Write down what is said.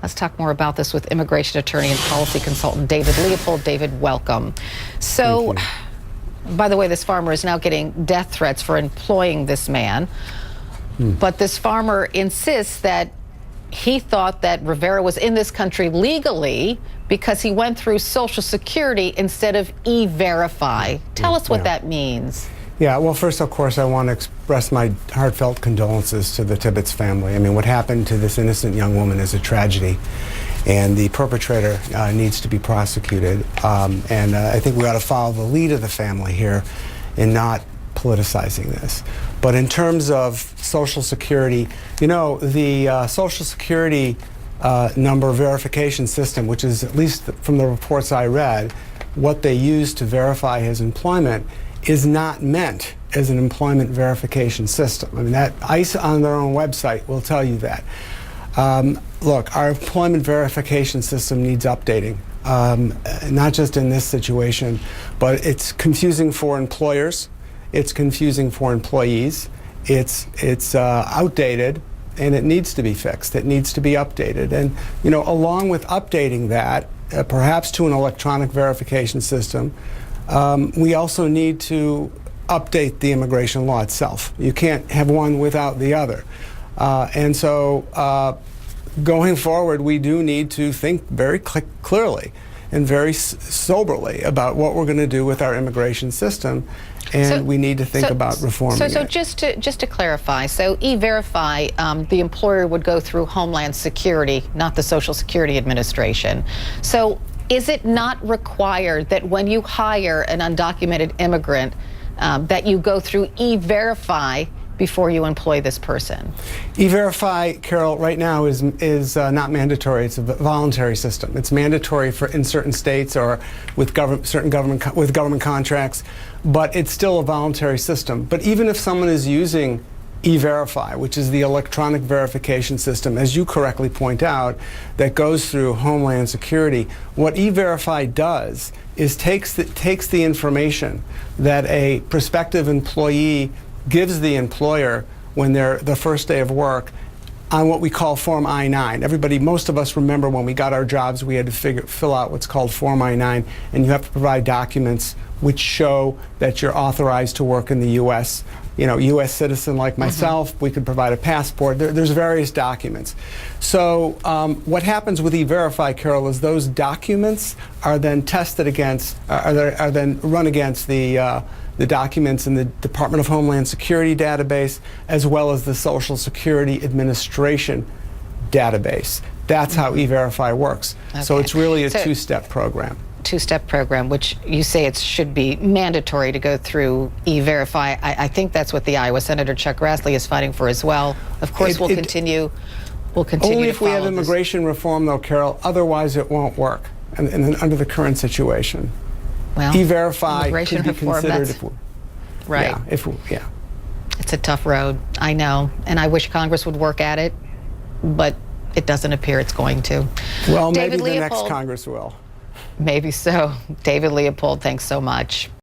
Let's talk more about this with immigration attorney and policy consultant David Leopold. David, welcome. So, by the way, this farmer is now getting death threats for employing this man. But this farmer insists that he thought that Rivera was in this country legally because he went through Social Security instead of E-Verify. Tell us what that means. Yeah, well, first, of course, I want to express my heartfelt condolences to the Tibbetts family. I mean, what happened to this innocent young woman is a tragedy, and the perpetrator needs to be prosecuted. And I think we ought to follow the lead of the family here in not politicizing this. But in terms of Social Security, you know, the Social Security number verification system, which is, at least from the reports I read, what they use to verify his employment, is not meant as an employment verification system. I mean, that ICE on their own website will tell you that. Look, our employment verification system needs updating, not just in this situation, but it's confusing for employers, it's confusing for employees, it's outdated, and it needs to be fixed. It needs to be updated. And, you know, along with updating that, perhaps to an electronic verification system, we also need to update the immigration law itself. You can't have one without the other. And so going forward, we do need to think very clearly and very soberly about what we're going to do with our immigration system, and we need to think about reforming it. So just to clarify, so E-Verify, the employer would go through Homeland Security, not the Social Security Administration. So is it not required that when you hire an undocumented immigrant that you go through E-Verify before you employ this person? E-Verify, Carol, right now is not mandatory. It's a voluntary system. It's mandatory in certain states or with government contracts, but it's still a voluntary system. But even if someone is using E-Verify, which is the electronic verification system, as you correctly point out, that goes through Homeland Security, what E-Verify does is takes the information that a prospective employee gives the employer when they're the first day of work on what we call Form I-9. Most of us remember when we got our jobs, we had to fill out what's called Form I-9, and you have to provide documents which show that you're authorized to work in the U.S. You know, U.S. citizen like myself, we could provide a passport. There's various documents. So what happens with E-Verify, Carol, is those documents are then tested against, are then run against the documents in the Department of Homeland Security database, as well as the Social Security Administration database. That's how E-Verify works. Okay. So it's really a two-step program. Two-step program, which you say it should be mandatory to go through E-Verify. I think that's what the Iowa Senator Chuck Grassley is fighting for as well. Of course, we'll continue only if we have immigration reform, though, Carol. Otherwise, it won't work, and under the current situation. Well, E-Verify could be considered. Right. Yeah. It's a tough road, I know, and I wish Congress would work at it, but it doesn't appear it's going to. Well, maybe the next Congress will. Maybe so. David Leopold, thanks so much.